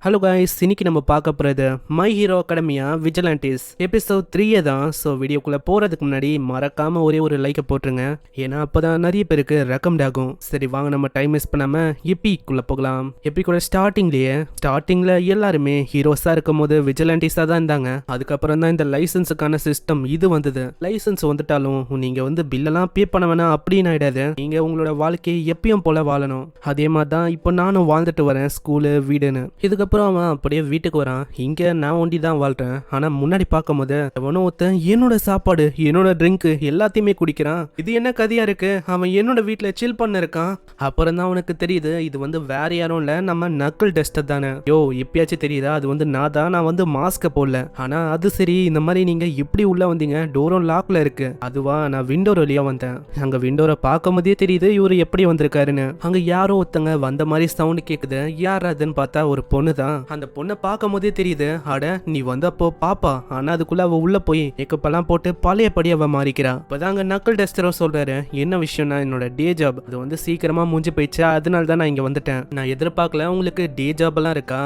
Hello guys, இன்னைக்கு நம்ம பார்க்க போகிறது மை ஹீரோ அகாடமியா விஜிலண்டிஸ் எபிசோட் 3 தான். ஸோ வீடியோக்குள்ளே போகிறதுக்கு முன்னாடி மறக்காமல் ஒரே ஒரு லைக்கை போட்டுருங்க. ஏன்னா அப்போ தான் நிறைய பேருக்கு ரெக்கமெண்ட் ஆகும். சரி வாங்க, நம்ம டைம் வேஸ்ட் பண்ணாமல் எப்பிக்குள்ளே போகலாம். எப்பிக்கோட ஸ்டார்டிங்கில் எல்லாருமே ஹீரோஸாக இருக்கும் போது விஜிலண்டிஸாக தான் இருந்தாங்க. அதுக்கப்புறம் தான் இந்த லைசன்ஸுக்கான சிஸ்டம் இது வந்தது. லைசன்ஸ் வந்துட்டாலும் நீங்கள் வந்து பில்லெல்லாம் பே பண்ண வேணாம் அப்படின்னு ஆகிடாது. நீங்கள் உங்களோட வாழ்க்கையை எப்பயும் போல் வாழணும். அதே மாதிரி தான் இப்போ நானும் வாழ்ந்துட்டு வரேன், ஸ்கூலு வீடுன்னு. இதுக்கப்புறம் அவன் அப்படியே வீட்டுக்கு வரான். இங்க நான் ஒண்டி தான் வாழ்றேன். ஆனா முன்னாடி பார்க்கும் போது அவனும் ஒருத்தன் என்னோட சாப்பாடு என்னோட ட்ரிங்க் எல்லாத்தையுமே குடிக்கிறான். இது என்ன கதையா இருக்கு? அவன் என்னோட வீட்டுல சில் பண்ண இருக்கான். அப்புறம் தான் அவனுக்கு தெரியுது இது வந்து வேற யாரும் இல்ல, நம்ம நக்கிள் டெஸ்டர் தானே. யோ எப்பயாச்சும் தெரியுதா? அது வந்து நான் வந்து மாஸ்க போடல. ஆனா அது சரி, இந்த மாதிரி நீங்க எப்படி உள்ள வந்தீங்க? டோரும் லாக்ல இருக்கு. அதுவா, நான் விண்டோ வழியா வந்தேன். அங்க விண்டோரை பார்க்கும் போதே தெரியுது இவரு எப்படி வந்திருக்காருன்னு. அங்க யாரோ ஒருத்தங்க வந்த மாதிரி சவுண்ட் கேக்குது. யார் அதுன்னு பார்த்தா ஒரு பொண்ணு தான். அந்த பொண்ணை பார்க்கும் போதே தெரியுது, அட நீ வந்து அப்போ பாப்பா. ஆனா அதுக்குள்ள அவ உள்ள போய் மேக்கப்பெல்லாம் போட்டு பழையபடி அவ மாறிக்கிறா. இப்பதாங்க நக்கிள் டெஸ்டரோ சொல்றாரு, என்ன விஷயம்னா என்னோட டே ஜாப் அது வந்து சீக்கிரமா முடிஞ்சு போயிடுச்சு, அதனால தான் நான் இங்க வந்துட்டேன். நான் எதிர்பார்க்கல உங்களுக்கு டே ஜாப் எல்லாம் இருக்கா.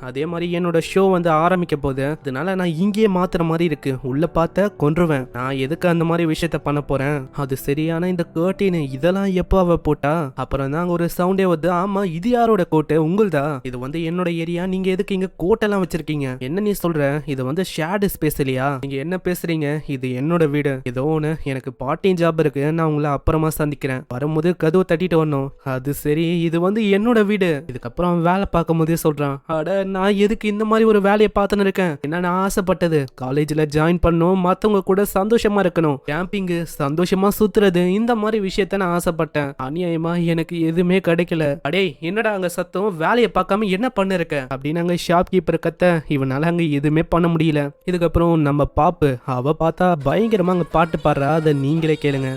அதே மாதிரி என்னோட ஷோ வந்து ஆரம்பிக்க போகுது, அதனால நான் இங்கேயே மாத்துற மாதிரி இருக்கு. உள்ள பார்த்த கொன்றுவேன். நான் எதுக்கு அந்த மாதிரி விஷயத்த பண்ண போறேன்? அது சரியான இந்த கர்டின் இதெல்லாம் எப்போ அவ போட்டா? அப்புறம் தான் ஒரு சவுண்டே வந்து, ஆமா இது யாரோட கோட்டு? உங்களுதா? இது வந்து என்னோட ஏரியா, நீங்க எதுக்கு இங்க கோட்டெல்லாம் வச்சிருக்கீங்க? என்ன நீ சொல்ற? இது வந்து ஷேர்டு ஸ்பேஸ் இல்லையா? நீங்க என்ன பேசுறீங்க? இது என்னோட வீடு. ஏதோ ஒன்று, எனக்கு பார்ட்டிங் ஜாப் இருக்கு, நான் உங்களை அப்புறமா சந்திக்கிறேன். வரும்போது கதவை தட்டிட்டு வரணும். அது சரி, இது வந்து என்னோட வீடு. இதுக்கப்புறம் வேலை பார்க்கும் போதே சொல்றான், அட நான் எதுக்கு இந்த மாதிரி ஒரு வேலையை பார்த்துன்னு இருக்கேன்? என்ன நான் ஆசைப்பட்டது காலேஜ்ல ஜாயின் பண்ணணும், மத்தவங்க கூட சந்தோஷமா இருக்கணும், கேம்பிங்கு சந்தோஷமா சுத்துறது, இந்த மாதிரி விஷயத்த நான் ஆசைப்பட்டேன். அநியாயமா எனக்கு எதுவுமே கிடைக்கல. அடே என்னடா அங்க சத்தம்? வேலையை பார்க்காம என்ன பண்ணிருக்க அப்படின்னு அங்க ஷாப் கீப்பர் கத்த. இவனால அங்க எதுவுமே பண்ண முடியல. இதுக்கப்புறம் நம்ம பாப்பு அவ பார்த்தா பயங்கரமா அங்க பாட்டு பாடுறா. அதை நீங்களே கேளுங்க.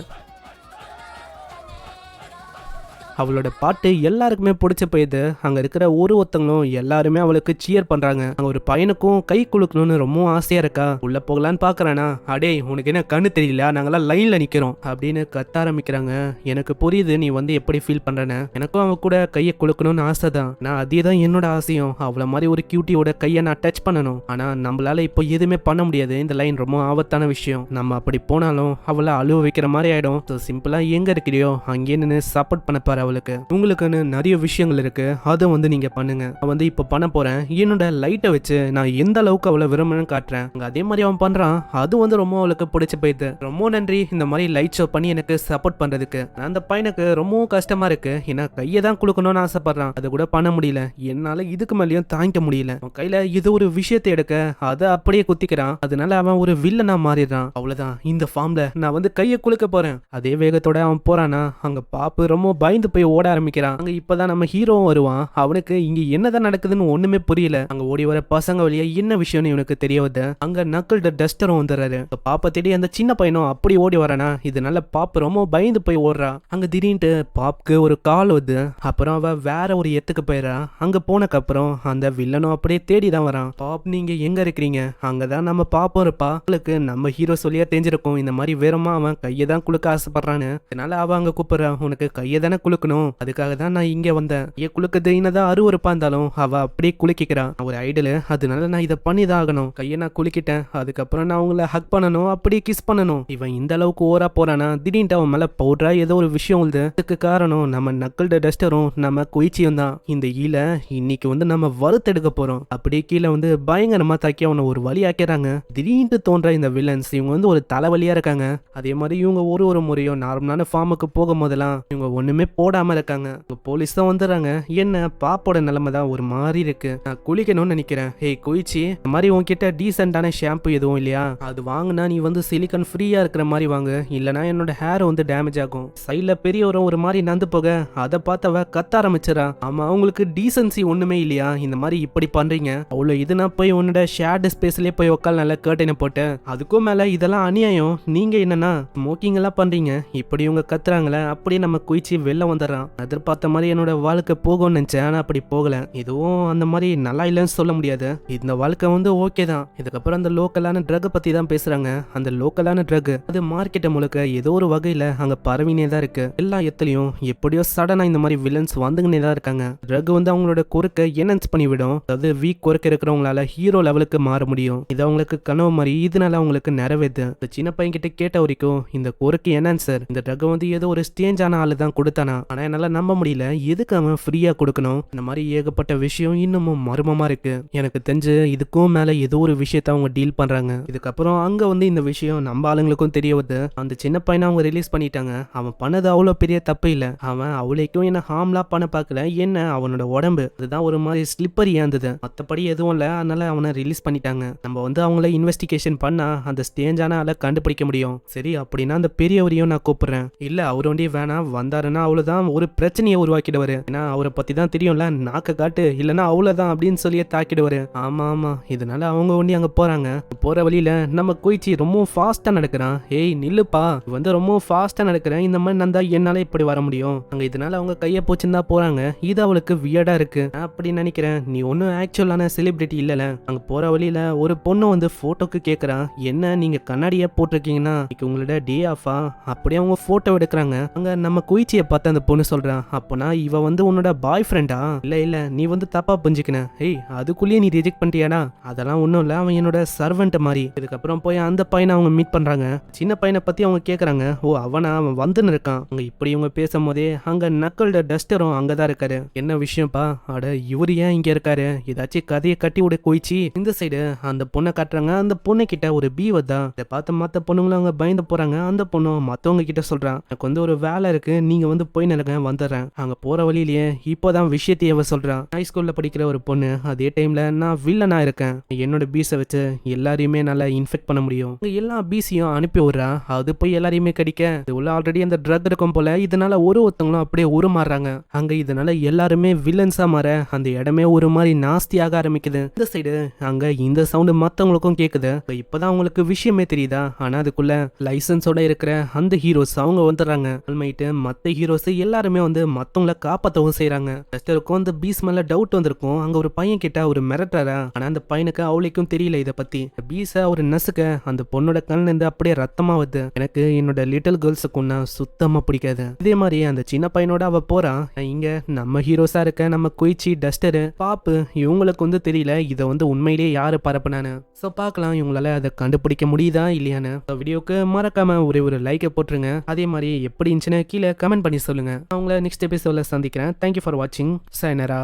அவளோட பாட்டு எல்லாருக்குமே பிடிச்ச போயிடுது. அங்க இருக்கிற ஒருத்தங்களும் எல்லாருமே அவளுக்கு சியர் பண்றாங்க. அங்க ஒரு பையனுக்கும் கை குலுக்கணும்னு ரொம்ப ஆசையா இருக்கா. உள்ள போகலான்னு பாக்குறானா, அடே உனக்கு என்ன கண்ணு தெரியல, நாங்கெல்லாம் லைன்ல நிக்கிறோம் அப்படின்னு கத்த ஆரம்பிக்கிறாங்க. எனக்கு புரியுது நீ வந்து எப்படி ஃபீல் பண்றேன்னு. எனக்கும் அவ கூட கையை குலுக்கணும்னு ஆசை தான். நான் அதே தான் என்னோட ஆசையும். அவளை மாதிரி ஒரு கியூட்டியோட கையை நான் டச் பண்ணணும். ஆனா நம்மளால இப்போ எதுவுமே பண்ண முடியாது. இந்த லைன் ரொம்ப ஆபத்தான விஷயம். நம்ம அப்படி போனாலும் அவளை அழுவ வைக்கிற மாதிரி ஆயிடும். சிம்பிளா எங்க இருக்கிறியோ அங்கே நின்று சப்போர்ட் பண்ண பாரு. உங்களுக்குன்னு நிறைய விஷயங்கள் இருக்கு, அதை வந்து நீங்க பண்ணுங்க. நான் வந்து இப்ப பண்ண போறேன். என்னோட லைட்டை வச்சு நான் எந்த அளவுக்கு அவளை விரும்புன்னு காட்டுறேன். அதே மாதிரி அவன் பண்றான். அது வந்து ரொம்ப அவளுக்கு பிடிச்சு போயிடுது. ரொம்ப நன்றி இந்த மாதிரி லைட் ஷோ பண்ணி எனக்கு சப்போர்ட் பண்றதுக்கு. அந்த பையனுக்கு ரொம்பவும் கஷ்டமா இருக்கு. ஏன்னா கையை தான் குளுக்கணும்னு ஆசைப்படுறான், அது கூட பண்ண முடியல. என்னால இதுக்கு மேலேயும் தாங்கிக்க முடியல. அவன் கையில இது ஒரு விஷயத்தை எடுக்க அதை அப்படியே குத்திக்கிறான். அதனால அவன் ஒரு வில்லனா மாறிடுறான். அவ்வளவுதான், இந்த ஃபார்ம்ல நான் வந்து கையை குலுக்க போறேன். அதே வேகத்தோட அவன் போறானா, அங்க பாப்பு ரொம்ப பயந்து போய் ஓட ஆரம்பிக்கிறான். அங்க இப்பதான் நம்ம ஹீரோவும் வருவான். அவனுக்கு இங்க என்னதான் நடக்குதுன்னு ஒண்ணுமே புரியல. அங்க ஓடி வர பசங்க வழியா என்ன விஷயம்னு இவனுக்கு தெரிய வருது. அங்க நக்கிள் டஸ்டரும் வந்துடுறாரு. பாப்ப தேடி அந்த சின்ன பையனும் அப்படி ஓடி வரானா. இதனால பாப்பு ரொம்ப பயந்து போய் ஓடுறா. அங்க திடீர்னு பாப்புக்கு ஒரு கால் வருது. அப்புறம் அவ வேற ஒரு இடத்துக்கு போயிடறா. அங்க போனக்கு அப்புறம் அந்த வில்லனும் அப்படியே தேடி தான் வரான். பாப் நீங்க எங்க இருக்கிறீங்க? அங்கதான் நம்ம பாப்போம் இருப்பா. அவளுக்கு நம்ம ஹீரோ சொல்லியா தெரிஞ்சிருக்கும் இந்த மாதிரி வேறமா அவன் கையை தான் குலுக்க ஆசைப்படுறான்னு. அதனால அவ அங்க கூப்பிடுறா, உனக்கு கையை தானே குலுக்கணும், அதுக்காக தான் நான் இங்க வந்தேன். ஏன் குலுக்குது என்னதான் அருவருப்பா இருந்தாலும் அவ அப்படியே குலுக்கிக்கிறான். ஒரு ஐடலு, அதனால நான் இதை பண்ணிதான் ஆகணும். கையை நான் குலுக்கிட்டேன். அதுக்கப்புறம் நான் அவங்கள ஹக் பண்ணணும், அப்படியே கிஸ் பண்ணணும். இவன் இந்த அளவுக்கு ஓரா போறானா, திடீர்னு அவன் மேல பவுடரா ஏதோ ஒரு விஷயம் உழுது. அதுக்கு காரணம் நம்ம நக்கிள் டஸ்டரும் நம்ம குயிச்சியும் தான். இந்த ஈல இன்னைக்கு வந்து நம்ம வறுத்தெடுக்க போறோம். அப்படியே கீழே வந்து பயங்கரமா தாக்கி அவனை ஒரு வழி ஆக்கிறாங்க. திடீர்னு தோன்ற இந்த வில்லன்ஸ் இவங்க வந்து ஒரு தலைவலியா இருக்காங்க. அதே மாதிரி இவங்க ஒரு முறையும் நார்மலான ஃபார்முக்கு போகும் போதெல்லாம் இவங்க ஒண்ணுமே போடாம இருக்காங்க. போலீஸ் தான் வந்துடுறாங்க. என்ன பாப்போட நிலைமை தான் ஒரு மாதிரி இருக்கு, நான் குளிக்கணும்னு நினைக்கிறேன். ஹே குயிச்சி, இந்த மாதிரி உன்கிட்ட டீசென்டான ஷாம்பு எதுவும் இல்லையா? அது வாங்கினா நீ வந்து சிலிக்கான் ஃப்ரீயா இருக்கிற மாதிரி வாங்க, இல்லனா என்னோட ஹேர் வந்து டேமேஜ் ஆகும். சைட்ல பெரியவரும் ஒரு மாதிரி நந்து போக அதை பார்த்தவ கத்த ஆரம்பிச்சிடா. ஆமா அவங்களுக்கு டீசென்சி ஒண்ணுமே இல்லையா? இந்த மாதிரி இப்படி பண்றீங்க அவ்வளோ இதுனா போய் உன்னோட ஷேர்டு ஸ்பேஸ்லயே போய் உட்கால் நல்லா கர்டைனை போட்டு. அதுக்கும் மேல இதெல்லாம் அநியாயம். நீங்க என்னன்னா ஸ்மோக்கிங் எல்லாம் பண்றீங்க. இப்படி இவங்க கத்துறாங்களே. அப்படியே நம்ம குயிச்சி வெளில வந்து வந்துடுறான். எதிர்பார்த்த மாதிரி என்னோட வாழ்க்கை போகும்னு நினைச்சேன், ஆனா அப்படி போகல. இதுவும் அந்த மாதிரி நல்லா இல்லைன்னு சொல்ல முடியாது. இந்த வாழ்க்கை வந்து ஓகே தான். இதுக்கப்புறம் அந்த லோக்கலான ட்ரக் பத்தி தான் பேசுறாங்க. அந்த லோக்கலான ட்ரக் அது மார்க்கெட்டை முழுக்க ஏதோ ஒரு வகையில அங்க பரவினே தான் இருக்கு. எல்லா இடத்துலயும் எப்படியோ சடனா இந்த மாதிரி வில்லன்ஸ் வந்துங்கனே தான் இருக்காங்க. ட்ரக் வந்து அவங்களோட குறுக்க என்ஹான்ஸ் பண்ணி விடும். அதாவது வீக் குறுக்க இருக்கிறவங்களால ஹீரோ லெவலுக்கு மாற முடியும். இது அவங்களுக்கு கனவு மாதிரி, இதனால அவங்களுக்கு நிறைவேது. இந்த சின்ன பையன் கிட்ட கேட்ட வரைக்கும் இந்த குறுக்கு என்ஹான்சர் இந்த ட்ரக் வந்து ஏதோ ஒரு ஸ்டேஞ்சான ஆளு தான் கொடுத்தானா. ஆனா என்னால நம்ப முடியல, எதுக்கு அவன் ஃப்ரீயா கொடுக்கணும்? இந்த மாதிரி ஏகப்பட்ட விஷயம் இன்னமும் மர்மமா இருக்கு. எனக்கு தெரிஞ்சு இதுக்கும் மேல ஏதோ ஒரு விஷயத்த அவங்க டீல் பண்றாங்க. இதுக்கப்புறம் அங்க வந்து இந்த விஷயம் நம்ம ஆளுங்களுக்கும் தெரிய வருது. அந்த சின்ன பையனை அவங்க ரிலீஸ் பண்ணிட்டாங்க. அவன் பண்ணது அவ்வளோ பெரிய தப்பு இல்ல. அவன் அவளைக்கும் என்ன ஹார்ம்லாம் பண்ண பார்க்கல. என்ன அவனோட உடம்பு அதுதான் ஒரு மாதிரி ஸ்லிப்பரியா இருந்தது. மற்றபடி எதுவும் இல்லை. அதனால அவனை ரிலீஸ் பண்ணிட்டாங்க. நம்ம வந்து அவங்கள இன்வெஸ்டிகேஷன் பண்ணா அந்த ஸ்டேஞ்சான ஆளை கண்டுபிடிக்க முடியும். சரி, அப்படின்னா அந்த பெரியவரையும் நான் கூப்பிடுறேன். இல்ல அவர் வண்டி வேணாம், வந்தாருன்னா அவ்வளவுதான் ஒரு பிரச்சனையை உருவாக்கிடுவாரு. ஏன்னா அவரை பத்தி தான் தெரியும்ல, நாக்க காட்டு இல்லைன்னா அவ்வளவுதான் அப்படின்னு சொல்லியே தாக்கிடுவாரு. ஆமா ஆமா, இதனால அவங்க வண்டி அங்க போறாங்க. போற வழியில நம்ம குயிச்சி ரொம்ப ஃபாஸ்டா நடக்கிறான். ஏய் நில்லுப்பா, வந்து ரொம்ப ஃபாஸ்டா நடக்கிறேன், இந்த மாதிரி நந்தா என்னால இப்படி வர முடியும் அங்க. இதனால அவங்க கையை போச்சுன்னு போறாங்க. இது அவளுக்கு வியர்டா இருக்கு. நான் அப்படி நினைக்கிறேன், நீ ஒன்னும் ஆக்சுவலான செலிபிரிட்டி இல்லல. அங்க போற வழியில ஒரு பொண்ணு வந்து போட்டோக்கு கேக்குறா. என்ன நீங்க கண்ணாடியா போட்டிருக்கீங்கன்னா உங்களோட டே ஆஃபா? அப்படியே அவங்க போட்டோ எடுக்கிறாங்க. அங்க நம்ம குயிச்சியை பார்த்து அந்த பொண்ணு சொல்றான், அப்பனா இவ வந்து உன்னோட பாய் ஃப்ரெண்டா? இல்ல இல்ல, நீ வந்து தப்பா புரிஞ்சுக்கின. ஏய் அதுக்குள்ளேயே நீ ரிஜெக்ட் பண்ணிட்டியாடா? அதெல்லாம் ஒன்றும் இல்லை, அவன் என்னோட சர்வெண்ட் மாதிரி. இதுக்கப்புறம் போய் அந்த பையனை அவங்க மீட் பண்றாங்க. சின்ன பையனை பத்தி அவங்க கேட்கறாங்க. ஓ அவனா, அவன் வந்துன்னு இருக்கான். அங்க இப்படி இவங்க பேசும்போதே அங்க நக்கலோட டஸ்டரும் அங்கதான் இருக்காரு. என்ன விஷயம்ப்பா? அட இவரு ஏன் இங்க இருக்காரு? ஏதாச்சும் கதையை கட்டி விட போயிச்சு. இந்த சைடு அந்த பொண்ணை காட்டுறாங்க. அந்த பொண்ணு கிட்ட ஒரு பீ வதா. இதை பார்த்து மற்ற பொண்ணுங்களும் அவங்க பயந்து போறாங்க. அந்த பொண்ணும் மத்தவங்க கிட்ட சொல்றான், எனக்கு வந்து ஒரு வேலை இருக்கு, நீங்க வந்து போய் நிலங்க, வந்துடுறேன். அங்க போற வழியிலேயே இப்போதான் விஷயத்தையே அவ சொல்றான். ஹை ஸ்கூல்ல படிக்கிற ஒரு பொண்ணு, அதே டைம்ல நான் வில்லனா இருக்கேன். என்னோட பீஸை வச்சு எல்லாரையுமே நல்லா இன்ஃபெக்ட் பண்ண முடியும். எல்லா பீஸையும் அனுப்பி விடுறா. அது போய் எல்லாரையுமே கடிக்க இது உள்ள ஆல்ரெடி அந்த ட்ரக் இருக்கும் போல. இதனால ஒருத்தவங்களும் அப்படியே உருமாறுறாங்க. அங்க இதனால எல்லாருமே வில்லன்ஸா மாற அந்த இடமே ஒரு மாதிரி நாஸ்தியாக ஆரம்பிக்குது. இந்த சைடு அங்க இந்த சவுண்ட் மத்தவங்களுக்கும் கேக்குது. இப்பதான் அவங்களுக்கு விஷயமே தெரியுதா? ஆனா அதுக்குள்ள லைசன்ஸோட இருக்கிற அந்த ஹீரோஸ் அவங்க வந்துடுறாங்க. ஆல்மைட்டு மத்த ஹீரோஸ் எல்லாருமே வந்து மத்தவங்கள காப்பாத்தவும் செய்யறாங்க. டஸ்டருக்கும் அந்த பீஸ் மேல டவுட் வந்திருக்கும். அங்க ஒரு பையன் கிட்ட ஒரு மிரட்டுறா. ஆனா அந்த பையனுக்கு அவளுக்கும் தெரியல இதை பத்தி. பீஸ ஒரு நசுக்க அந்த பொண்ணோட கண்ணுல இருந்து அப்படியே ரத்தமா வருது. எனக்கு என்னோட லிட்டில் கேர்ள்ஸுக்குன்னா சுத்தமா பிடிக்காது. இதே மாதிரி அந்த சின்ன பையனோட அவ போறான். இங்க நம்ம ஹீரோஸா இருக்க நம்ம குயிச்சி, டஸ்டரு, பாப்பு இவங்களுக்கு வந்து தெரியல இதை வந்து உண்மையிலேயே யாரு பரப்புனானு. ஸோ பார்க்கலாம் இவங்களால அதை கண்டுபிடிக்க முடியுதா இல்லையான்னு. வீடியோக்கு மறக்காம ஒரு லைக்கை போட்டுருங்க. அதே மாதிரி எப்படி இருந்துச்சுன்னு கீழே கமெண்ட் பண்ணி சொல்லுங்க. அவங்கள நெக்ஸ்ட் எபிசோட்ல சந்திக்கிறேன். தேங்க்யூ ஃபார் வாட்சிங். சைனரா.